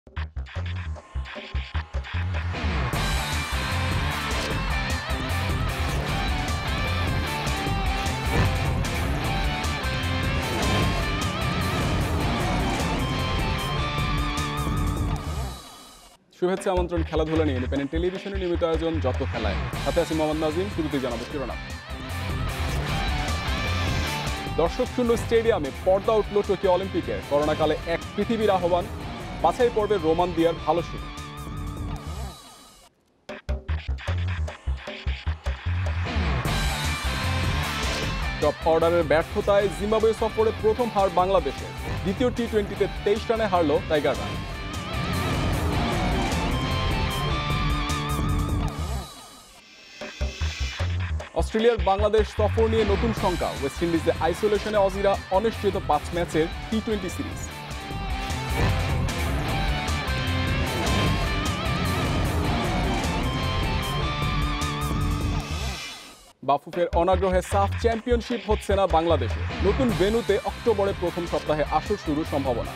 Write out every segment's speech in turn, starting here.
শুভেচ্ছা আমন্ত্রণ খেলাধুলা নিয়ে ইন্ডিপেন্ডেন্ট টেলিভিশনের নিয়মিত আয়োজন যত খেলায়। সাথে আছি মোহাম্মদ নাজিম। শুরুতেই জানাবো শিরোনাম। দর্শক শূন্য স্টেডিয়ামে পর্দা উঠল টোকিও অলিম্পিকের। করোনাকালে এক পৃথিবীর আহ্বান, বাছাই পর্বে রোমান দিয়ার ভালো শুরু। টপ অর্ডারের ব্যর্থতায় জিম্বাবুয়ে সফরে প্রথম হার বাংলাদেশের। দ্বিতীয় টি-20তে 23 রানে হারল টাইগাররা। অস্ট্রেলিয়ার বাংলাদেশ সফর নিয়ে নতুন শঙ্কা। ওয়েস্ট ইন্ডিজে আইসোলেশনে অজিরা। অনুষ্ঠিত 5 ম্যাচের টি-20 সিরিজ। বাফুফের অনাগ্রহে সাফ চ্যাম্পিয়নশিপ হচ্ছে না বাংলাদেশে। নতুন ভেন্যুতে অক্টোবরে প্রথম সপ্তাহে আসর শুরুর সম্ভাবনা।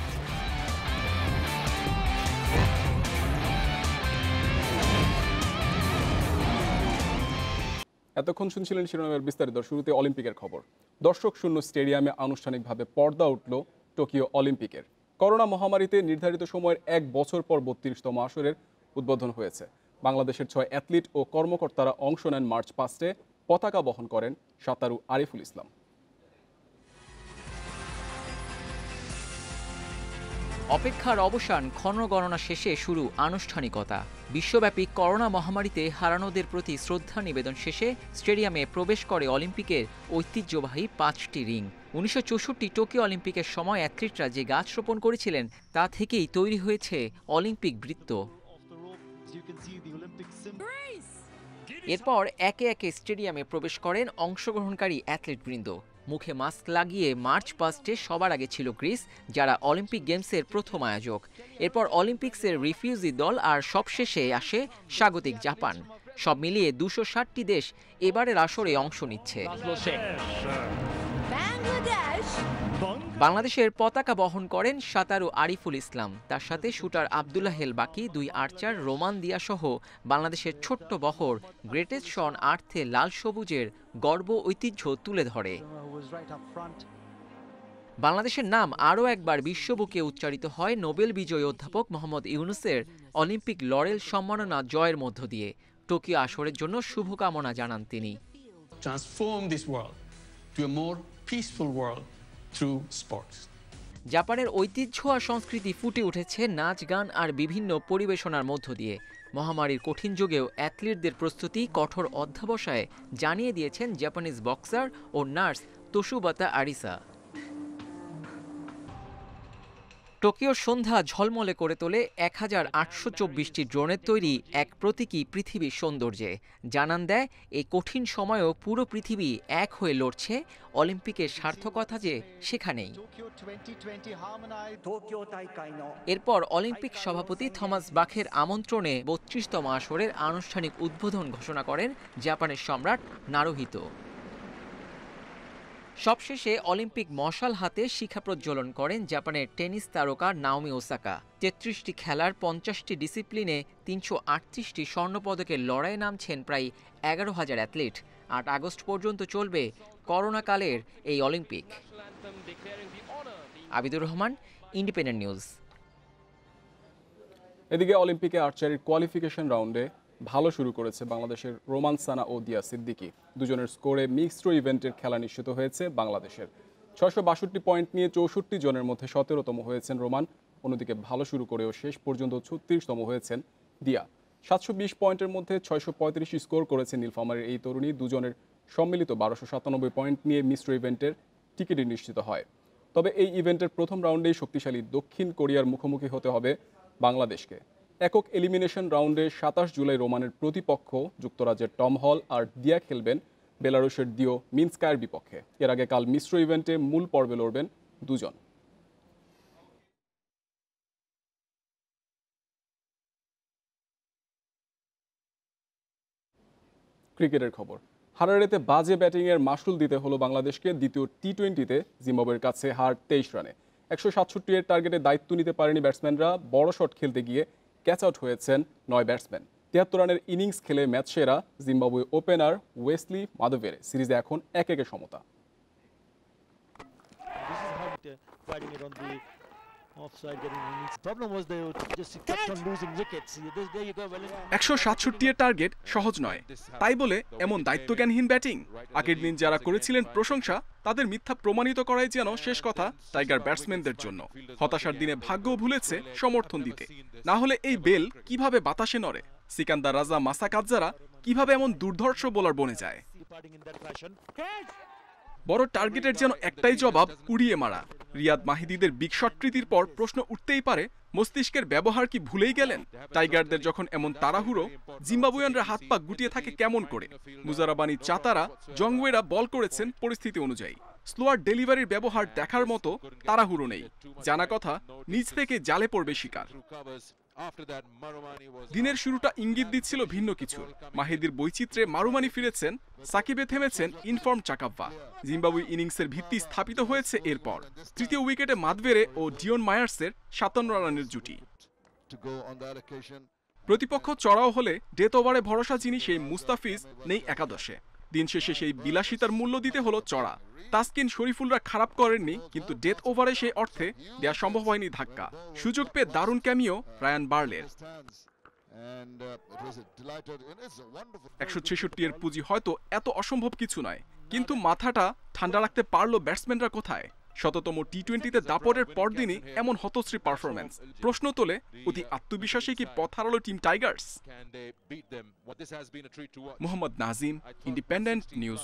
এতক্ষণ শুনছিলেন শিরোনামের বিস্তারিত। শুরুতে অলিম্পিকের খবর। দর্শক শূন্য স্টেডিয়ামে আনুষ্ঠানিকভাবে পর্দা উঠল টোকিও অলিম্পিকের। করোনা মহামারীতে নির্ধারিত সময়ের 1 বছর পর 32তম আসরের উদ্বোধন হয়েছে। বাংলাদেশের 6 অ্যাথলিট ও কর্মকর্তারা অংশ নেন মার্চ পাস্টে। পতাকা বহন করেন সাঁতারু আরিফুল ইসলাম। অপেক্ষার অবসান, ক্ষণগণনা শেষে শুরু আনুষ্ঠানিকতা। বিশ্বব্যাপী করোনা মহামারীতে হারানোদের প্রতি শ্রদ্ধা নিবেদন শেষে স্টেডিয়ামে প্রবেশ করে অলিম্পিকের ঐতিহ্যবাহী 5টি রিং। 1964 টোকিও অলিম্পিকের সময় অ্যাথলিটরা যে গাছ রোপণ করেছিলেন তা থেকেই তৈরি হয়েছে অলিম্পিক বৃত্ত। এরপর একে একে স্টেডিয়ামে প্রবেশ করেন অংশগ্রহণকারী অ্যাথলিটবৃন্দ। মুখে মাস্ক লাগিয়ে মার্চ পাস্টে সবার আগে ছিল গ্রিস, যারা অলিম্পিক গেমসের প্রথম আয়োজক। এরপর অলিম্পিক্সের রিফিউজি দল, আর সবশেষে আসে স্বাগতিক জাপান। সব মিলিয়ে 260টি দেশ এবারের আসরে অংশ নিচ্ছে। বাংলাদেশের পতাকা বহন করেন সাঁতারু আরিফুল ইসলাম। তার সাথে শুটার আব্দুল্লাহ হেল বাকি, 2 আর্চার রোমান দিয়া সহ বাংলাদেশের ছোট্ট বহর গ্রেটেস্ট শন আর্থে লাল সবুজের গর্ব ঐতিহ্য তুলে ধরে। বাংলাদেশের নাম আরও একবার বিশ্ববুকে উচ্চারিত হয় নোবেল বিজয়ী অধ্যাপক মোহাম্মদ ইউনুসের অলিম্পিক লরেল সম্মাননা জয়ের মধ্য দিয়ে। টোকিও আসরের জন্য শুভকামনা জানান তিনি। জাপানের ঐতিহ্য আর সংস্কৃতি ফুটে উঠেছে নাচ, গান আর বিভিন্ন পরিবেশনার মধ্য দিয়ে। মহামারীর কঠিন যুগেও অ্যাথলিটদের প্রস্তুতি কঠোর অধ্যবসায়ে জানিয়ে দিয়েছেন জাপানিজ বক্সার ও নার্স তোশুবাতা আরিসা। টোকিওর সন্ধ্যা ঝলমলে করে তোলে 1824টি ড্রোনের তৈরি এক প্রতীকী পৃথিবীর সৌন্দর্যে। জানান দেয় এই কঠিন সময়েও পুরো পৃথিবী এক হয়ে লড়ছে। অলিম্পিকের সার্থকতা যে সেখানেই। এরপর অলিম্পিক সভাপতি থমাস বাখের আমন্ত্রণে 32তম আসরের আনুষ্ঠানিক উদ্বোধন ঘোষণা করেন জাপানের সম্রাট নারুহিতো। সবশেষে অলিম্পিক মশাল হাতে শিখা প্রজ্বলন করেন জাপানের টেনিস তারকা নাওমি ওসাকা। 33টি খেলার 50টি ডিসিপ্লিনে 338টি স্বর্ণপদকের লড়াইয়ে নামছেন প্রায় 11,000 অ্যাথলিট। 8 আগস্ট পর্যন্ত চলবে করোনাকালের এই Olympic. Abidur Rahman, independent news. এদিকে অলিম্পিকে আর্চারির কোয়ালিফিকেশন রাউন্ডে ভালো শুরু করেছে বাংলাদেশের রোমান সানা ও দিয়া সিদ্দিকী। দুজনের স্কোরে মিক্সড ইভেন্টের খেলা নিশ্চিত হয়েছে বাংলাদেশের। 662 পয়েন্ট নিয়ে 64 জনের মধ্যে 17তম হয়েছেন রোমান। অন্যদিকে ভালো শুরু করেও শেষ পর্যন্ত 36তম হয়েছেন দিয়া। 720 পয়েন্টের মধ্যে 635 স্কোর করেছে নীলফামারীর এই তরুণী। দুজনের সম্মিলিত 1297 পয়েন্ট নিয়ে মিশ্র ইভেন্টের টিকিটই নিশ্চিত হয়। তবে এই ইভেন্টের প্রথম রাউন্ডেই শক্তিশালী দক্ষিণ কোরিয়ার মুখোমুখি হতে হবে বাংলাদেশকে। একক এলিমিনেশন রাউন্ডে 27 জুলাই রোমানের প্রতিপক্ষ যুক্তরাজ্যের টম হল আর দিয়া খেলবেন বেলারুশের দিও মিনস্কায়ের বিপক্ষে। এর আগে কাল মিশ্র ইভেন্টে মূল পর্বে লড়বেন দুজন। ক্রিকেটের খবর। হারারেতে বাজে ব্যাটিংয়ের মাসুল দিতে হলো বাংলাদেশকে। দ্বিতীয় টি-20তে জিম্বাবুয়ের কাছে হার 23 রানে। 167 এর টার্গেটে দায়িত্ব নিতে পারেনি ব্যাটসম্যানরা। বড় শট খেলতে গিয়ে ক্যাচ আউট হয়েছেন 9 ব্যাটসম্যান। 73 রানের ইনিংস খেলে ম্যাচ সেরা জিম্বাবুয়ে ওপেনার ওয়েসলি মাদোভেরে। সিরিজে এখন 1-1 সমতা। Offside getting innings. Problem was they just kept on losing wickets. There you go, Wellington. 167 এর টার্গেট সহজ নয়, তাই বলে এমন দায়িত্বজ্ঞানহীন ব্যাটিং। আগের দিন যারা করেছিলেন প্রশংসা, তাদের মিথ্যা প্রমাণিত করাই যেন শেষ কথা টাইগার ব্যাটসম্যানদের জন্য। হতাশার দিনে ভাগ্যও ভুলেছে সমর্থন দিতে, না হলে এই বেল কিভাবে বাতাসে নড়ে? সিকান্দার রাজা মাসাকাদজারা কিভাবে এমন দুর্ধর্ষ বোলার বনে যায়? বড় টার্গেটের যেন একটাই জবাব, উড়িয়ে মারা। রিয়াদ মাহিদিদের বিগ শট প্রীতির পর প্রশ্ন উঠতেই পারে, মস্তিষ্কের ব্যবহার কি ভুলেই গেলেন? টাইগারদের যখন এমন তাড়াহুড়ো, জিম্বাবুয়ানরা হাত পা গুটিয়ে থাকে কেমন করে? মুজারাবানি, চাতারা, জংওয়েরা বল করেছেন পরিস্থিতি অনুযায়ী। স্লোয়ার ডেলিভারির ব্যবহার দেখার মতো তাড়াহুড়ো নেই। জানা কথা, নিজ থেকে জালে পড়বে শিকার। দিনের শুরুটা ইঙ্গিত দিচ্ছিল ভিন্ন কিছু। মাহিদির বৈচিত্র্যে মারুমানি ফিরেছেন, সাকিবে থেমেছেন ইনফর্ম চাকাব্বা। জিম্বাবুয়ে ইনিংসের ভিত্তি স্থাপিত হয়েছে এরপর। তৃতীয় উইকেটে মাদভেরে ও ডিওন মায়ার্সের 57 রানের জুটি। প্রতিপক্ষ চড়াও হলে ডেথ ওভারে ভরসা যিনি, সেই মুস্তাফিজ নেই একাদশে। দিন শেষে সেই বিলাসিতার মূল্য দিতে হলো চড়া। তাসকিন, শরীফুলরা খারাপ করেননি, কিন্তু ডেথ ওভারে সেই অর্থে দেয়া সম্ভব হয়নি ধাক্কা। সুযোগ পেয়ে দারুণ ক্যামিও রায়ান বার্লের। 166 এর পুঁজি হয়তো এত অসম্ভব কিছু নয়, কিন্তু মাথাটা ঠান্ডা রাখতে পারলো ব্যাটসম্যানরা কোথায়? শততম টি-20তে দাপটের পরদিনই এমন হতশ্রী পারফরম্যান্স। প্রশ্ন তোলে, অতি আত্মবিশ্বাসে কি পথ হারালো team Tigers? Mohammad Nazim, independent news.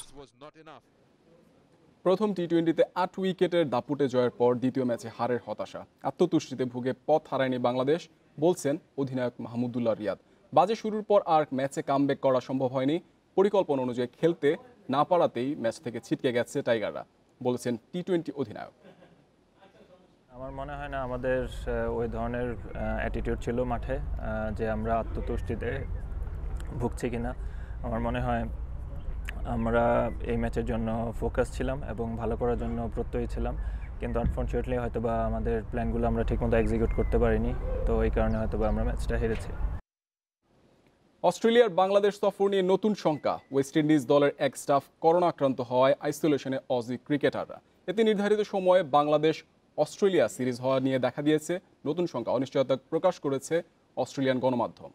প্রথম টি-20তে 8 উইকেটের দাপুটে জয়ের পর দ্বিতীয় ম্যাচে হারের হতাশা, আত্মতুষ্টিতে ভুগে পথ হারায়নি বাংলাদেশ, বলছেন অধিনায়ক মাহমুদুল্লাহ রিয়াদ। বাজে শুরুর পর আর ম্যাচে কামব্যাক করা সম্ভব হয়নি। পরিকল্পনা অনুযায়ী খেলতে না পারাতেই ম্যাচ থেকে ছিটকে গেছে টাইগাররা, বলেছেন টি-20 অধিনায়ক। আমার মনে হয় না আমাদের ওই ধরনের অ্যাটিটিউড ছিল মাঠে, যে আমরা আত্মতুষ্টিতে ভুগছি কিনা। আমার মনে হয় আমরা এই ম্যাচের জন্য ফোকাস ছিলাম এবং ভালো করার জন্য প্রত্যয়ী ছিলাম, কিন্তু আনফর্চুনেটলি হয়তো বা আমাদের প্ল্যানগুলো আমরা ঠিকমতো এক্সিকিউট করতে পারিনি, তো এই কারণে হয়তো বা আমরা ম্যাচটা হেরেছি। অস্ট্রেলিয়ার বাংলাদেশ সফর নিয়ে নতুন শঙ্কা। ওয়েস্ট ইন্ডিজ দলের এক স্টাফ করোনা আক্রান্ত হওয়ায় আইসোলেশনে অজি ক্রিকেটাররা। এতে নির্ধারিত সময়ে বাংলাদেশ অস্ট্রেলিয়া সিরিজ হওয়া নিয়ে দেখা দিয়েছে নতুন শঙ্কা। অনিশ্চয়তা প্রকাশ করেছে অস্ট্রেলিয়ান গণমাধ্যম।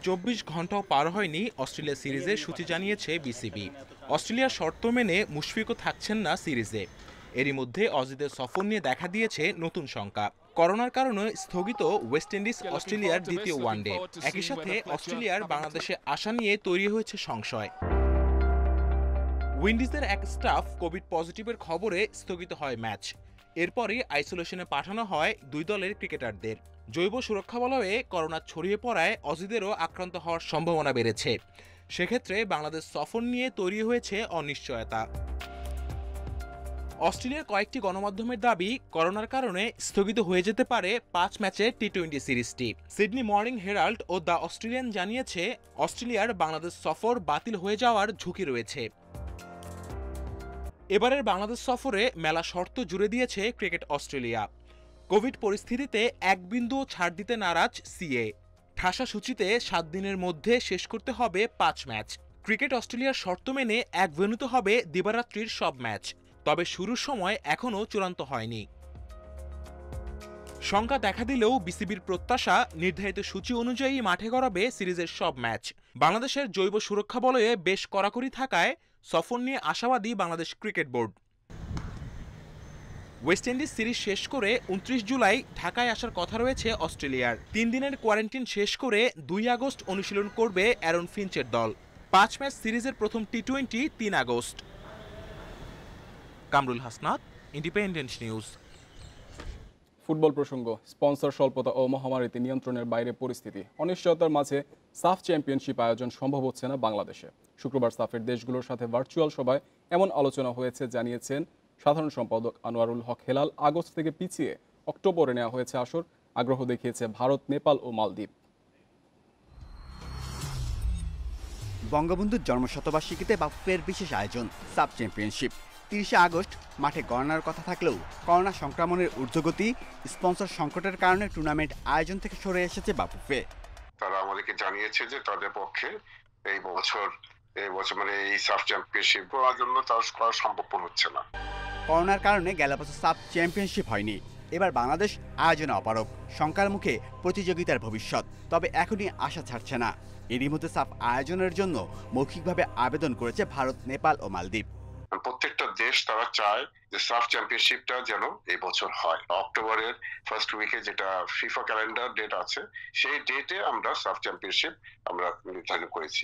24 ঘন্টাও পার হয়নি অস্ট্রেলিয়া সিরিজের সূচি জানিয়েছে বিসিবি। অস্ট্রেলিয়ার শর্ত মেনে মুশফিকও থাকছেন না সিরিজে। এরই মধ্যে অজিদের সফর নিয়ে দেখা দিয়েছে নতুন শঙ্কা। করোনার কারণে স্থগিত ওয়েস্ট ইন্ডিজ অস্ট্রেলিয়ার দ্বিতীয় ওয়ানডে। একই সাথে অস্ট্রেলিয়ার বাংলাদেশে আসা নিয়ে তৈরি হয়েছে সংশয়। উইন্ডিজের এক স্টাফ কোভিড পজিটিভের খবরে স্থগিত হয় ম্যাচ। এরপরই আইসোলেশনে পাঠানো হয় দুই দলের ক্রিকেটারদের। জৈব সুরক্ষা বলয়ে করোনা ছড়িয়ে পড়ায় অজিদেরও আক্রান্ত হওয়ার সম্ভাবনা বেড়েছে। সেক্ষেত্রে বাংলাদেশ সফর নিয়ে তৈরি হয়েছে অনিশ্চয়তা। অস্ট্রেলিয়ার কয়েকটি গণমাধ্যমের দাবি, করোনার কারণে স্থগিত হয়ে যেতে পারে 5 ম্যাচের টি-20 সিরিজটি। সিডনি মর্নিং হেরাল্ড ও দ্য অস্ট্রেলিয়ান জানিয়েছে, অস্ট্রেলিয়ার বাংলাদেশ সফর বাতিল হয়ে যাওয়ার ঝুঁকি রয়েছে। এবারের বাংলাদেশ সফরে মেলা শর্ত জুড়ে দিয়েছে ক্রিকেট অস্ট্রেলিয়া। কোভিড পরিস্থিতিতে এক বিন্দুও ছাড় দিতে নারাজ সিএ। ঠাসা সূচিতে 7 দিনের মধ্যে শেষ করতে হবে 5 ম্যাচ। ক্রিকেট অস্ট্রেলিয়ার শর্ত মেনে এক ভেন্যুতে হবে দিবারাত্রির সব ম্যাচ। তবে শুরুর সময় এখনও চূড়ান্ত হয়নি। শঙ্কা দেখা দিলেও বিসিবির প্রত্যাশা, নির্ধারিত সূচি অনুযায়ী মাঠে গড়াবে সিরিজের সব ম্যাচ। বাংলাদেশের জৈব সুরক্ষা বলয়ে বেশ কড়াকড়ি থাকায় সফর নিয়ে আশাবাদী Bangladesh cricket board. West Indies series শেষ করে 29 জুলাই ঢাকায় আসার কথা রয়েছে অস্ট্রেলিয়ার। 3 দিনের কোয়ারেন্টাইন শেষ করে 2 আগস্ট অনুশীলন করবে অ্যারন ফিঞ্চের দল। 5 ম্যাচ সিরিজের প্রথম টি-20 3 August. Kamrul Hasnat, independent news. Football প্রসঙ্গ, স্পন্সর স্বল্পতা ও মহামারীতে নিয়ন্ত্রণের বাইরে পরিস্থিতি। অনিশ্চয়তার মাঝে সাফ চ্যাম্পিয়নশিপ আয়োজন সম্ভব হচ্ছে না বাংলাদেশে। শুক্রবার সাফের দেশগুলোর সাথে ভার্চুয়াল সভায় এমন আলোচনা হয়েছে জানিয়েছেন সাধারণ সম্পাদক আনোয়ারুল হক হেলাল। আগস্ট থেকে পিছিয়ে অক্টোবরে নেওয়া হয়েছে আসর। আগ্রহ দেখিয়েছে ভারত, নেপাল ও মালদ্বীপ। বঙ্গবন্ধুর জন্মশতবার্ষিকীতে বাফুফের বিশেষ আয়োজন সাব চ্যাম্পিয়নশিপ। 30 আগস্ট মাঠে গণনার কথা থাকলেও করোনা সংক্রমণের ঊর্ধ্বগতি, স্পন্সর সংকটের কারণে টুর্নামেন্ট আয়োজন থেকে সরে এসেছে বাফুফে। তারা আমাদেরকে জানিয়েছে যে তাদের পক্ষে এই বছর মানে এই সাফ চ্যাম্পিয়নশিপ করার জন্য তার করা সম্ভবপর হচ্ছে না। করোনার কারণে গেল বছর সাফ চ্যাম্পিয়নশিপ হয়নি। এবার বাংলাদেশ আয়োজনে অপারগ, শঙ্কার মুখে প্রতিযোগিতার ভবিষ্যৎ। তবে এখনই আশা ছাড়ছে না। এরই মধ্যে সাফ আয়োজনের জন্য মৌখিকভাবে আবেদন করেছে ভারত, নেপাল ও মালদ্বীপ। প্রত্যেকটা দেশ তারা চায় যে সাফ চ্যাম্পিয়নশিপটা যেন এই বছর হয়। অক্টোবরের ফার্স্ট উইকে যেটা ফিফা ক্যালেন্ডার ডেট আছে, সেই ডেটে আমরা সাফ চ্যাম্পিয়নশিপ আমরা নির্ধারণ করেছি।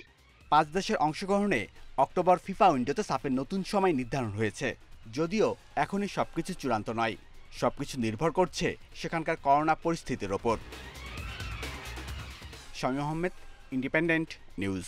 5 দেশের অংশগ্রহণে অক্টোবর ফিফা উইন্ডোতে সাফের নতুন সময় নির্ধারণ হয়েছে। যদিও এখনই সবকিছু চূড়ান্ত নয়, সবকিছু নির্ভর করছে সেখানকার করোনা পরিস্থিতির ওপর। Shamim Ahmed, independent news.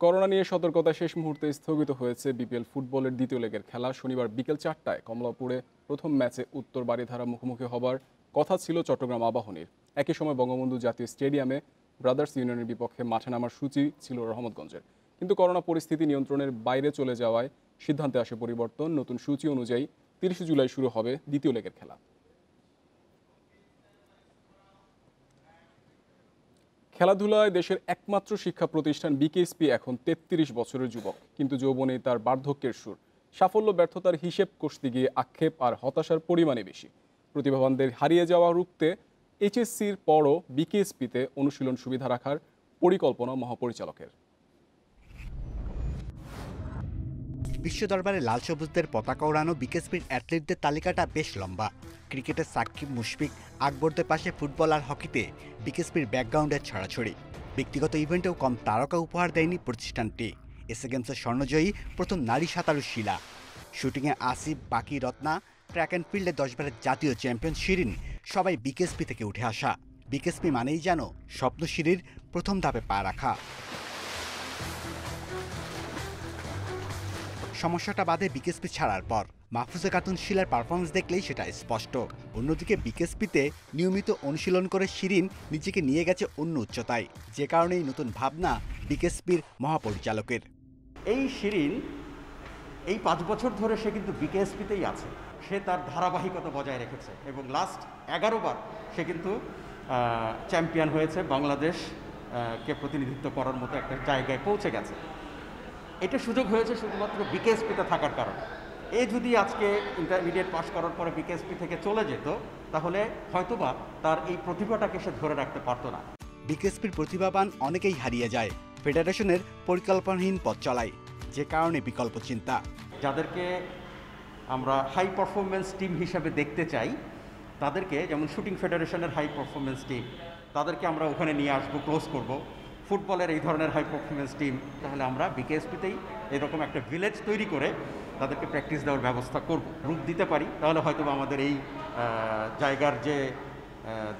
Corona নিয়ে সতর্কতা শেষ মুহূর্তে স্থগিত হয়েছে বিপিএল ফুটবলের দ্বিতীয় লেগের খেলা। শনিবার বিকেল 4টায় কমলাপুরে প্রথম ম্যাচে উত্তর বারিধারা মুখোমুখি হবার কথা ছিল চট্টগ্রাম আবাহনীর। একই সময় বঙ্গবন্ধু জাতীয় স্টেডিয়ামে ব্রাদার্স ইউনিয়নের বিপক্ষে মাঠে নামার সূচি ছিল রহমতগঞ্জের। কিন্তু করোনা পরিস্থিতি নিয়ন্ত্রণের বাইরে চলে যাওয়ায় সিদ্ধান্তে আসে পরিবর্তন। নতুন সূচি অনুযায়ী 30 জুলাই শুরু হবে দ্বিতীয় লেগের খেলা। খেলাধুলায় দেশের একমাত্র শিক্ষা প্রতিষ্ঠান বিকেএসপি এখন 33 বছরের যুবক, কিন্তু যৌবনেই তার বার্ধক্যের সুর। সাফল্য ব্যর্থতার হিসেব কষতে গিয়ে আক্ষেপ আর হতাশার পরিমাণে বেশি। প্রতিভাবানদের হারিয়ে যাওয়া রুখতে এইচএসসির পরও বিকেএসপিতে অনুশীলন সুবিধা রাখার পরিকল্পনা মহাপরিচালকের। বিশ্ব দরবারে লাল সবুজদের পতাকা ওড়ানো বিকেএসপির অ্যাথলিটদের তালিকাটা বেশ লম্বা। ক্রিকেটে সাকিব, মুশফিক, আকবরদের পাশে ফুটবল আর হকিতে বিকেএসপির ব্যাকগ্রাউন্ডের ছড়াছড়ি। ব্যক্তিগত ইভেন্টেও কম তারকা উপহার দেয়নি প্রতিষ্ঠানটি। এসএ গেমসের স্বর্ণজয়ী প্রথম নারী সাঁতারু শিলা, শুটিংয়ে আসিফ, বাকি, রত্না, ট্র্যাক অ্যান্ড ফিল্ডে 10 বারের জাতীয় চ্যাম্পিয়ন শিরিন সবাই বিকেএসপি থেকে উঠে আসা। বিকেএসপি মানেই যেন স্বপ্নশিরির প্রথম ধাপে পা রাখা। সমস্যাটা বাধে বিকেএসপি ছাড়ার পর। মাহফুজা খাতুন শিলার পারফরমেন্স দেখলেই সেটা স্পষ্ট। অন্যদিকে বিকেএসপিতে নিয়মিত অনুশীলন করে শিরিন নিজেকে নিয়ে গেছে অন্য উচ্চতায়, যে কারণেই নতুন ভাবনা বিকেএসপির মহাপরিচালকের। এই শিরিন এই 5 বছর ধরে সে কিন্তু বিকেএসপিতেই আছে। সে তার ধারাবাহিকতা বজায় রেখেছে এবং লাস্ট 11 বার সে কিন্তু চ্যাম্পিয়ন হয়েছে, বাংলাদেশকে প্রতিনিধিত্ব করার মতো একটা জায়গায় পৌঁছে গেছে। এটা সুযোগ হয়েছে শুধুমাত্র বিকেএসপিতে থাকার কারণে। এ যদি আজকে ইন্টারমিডিয়েট পাস করার পরে বিকেএসপি থেকে চলে যেত, তাহলে হয়তোবা তার এই প্রতিভাটাকে সে ধরে রাখতে পারতো না। বিকেএসপির প্রতিভাবান অনেকেই হারিয়ে যায়। ফেডারেশনের পরিকল্পনাহীন পথ চলায়, যে কারণে বিকল্প চিন্তা। যাদেরকে আমরা হাই পারফরমেন্স টিম হিসাবে দেখতে চাই, তাদেরকে, যেমন শুটিং ফেডারেশনের হাই পারফরমেন্স টিম, তাদেরকে আমরা ওখানে নিয়ে আসবো, ক্লোজ করব। ফুটবলের এই ধরনের হাই পারফরমেন্স টিম, তাহলে আমরা বিকেএসপিতেই এরকম একটা ভিলেজ তৈরি করে তাদেরকে প্র্যাকটিস দেওয়ার ব্যবস্থা করব, রূপ দিতে পারি। তাহলে হয়তো আমাদের এই জায়গার যে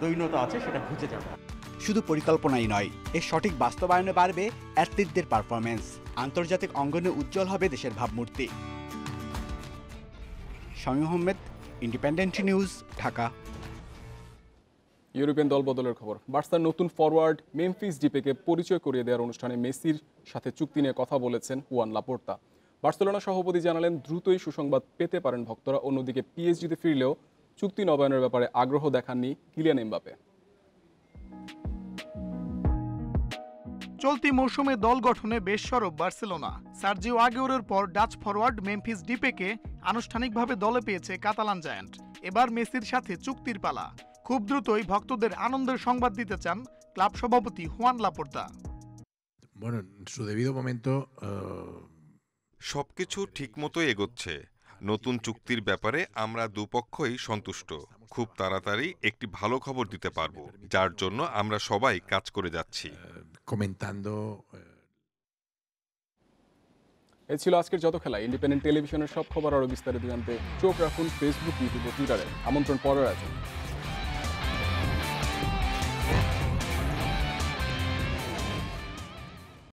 দৈন্যতা আছে সেটা ঘুচে যাবে। শুধু পরিকল্পনাই নয়, এর সঠিক বাস্তবায়নে বাড়বে অ্যাথলিটদের পারফরমেন্স। আন্তর্জাতিক অঙ্গনে উজ্জ্বল হবে দেশের ভাবমূর্তি। Shamim Ahmed, independent news, Dhaka. European দল বদলের খবর। বার্সার নতুন ফরওয়ার্ড মেমফিস ডিপেকে পরিচয় করিয়ে দেওয়ার অনুষ্ঠানে মেসির সাথে চুক্তি নিয়ে কথা বলেছেন হুয়ান লাপোর্তা। বার্সেলোনা সভাপতি জানালেন দ্রুতই সুসংবাদ পেতে পারেন ভক্তরা। অন্যদিকে পিএসজিতে ফিরলেও চুক্তি নবায়নের ব্যাপারে আগ্রহ দেখাননি কিলিয়ান এমবাপে। চলতি মৌসুমে দল গঠনে বেশ সরব বার্সেলোনা। সার্জিও আগেওরের পর ডাচ ফরওয়ার্ড মেমফিস ডিপেকে আনুষ্ঠানিকভাবে দলে পেয়েছে কাতালান জায়ান্ট। এবার মেসির সাথে চুক্তির পালা। খুব দ্রুতই ভক্তদের আনন্দের সংবাদ দিতে চান ক্লাব সভাপতি হুয়ান লাপোর্তা। সবকিছু ঠিকমতোই এগোচ্ছে। নতুন চুক্তির ব্যাপারে আমরা দুপক্ষই সন্তুষ্ট। খুব তাড়াতাড়ি একটি ভালো খবর দিতে পারবো, যার জন্য আমরা সবাই কাজ করে যাচ্ছি। এ ছিল আজকের যত খেলা। ইন্ডিপেন্ডেন্ট টেলিভিশনের সব খবর আরও বিস্তারিত জানতে চোখ রাখুন ফেসবুক, ইউটিউব ও টুইটারে। আমন্ত্রণ পরের আয়োজন।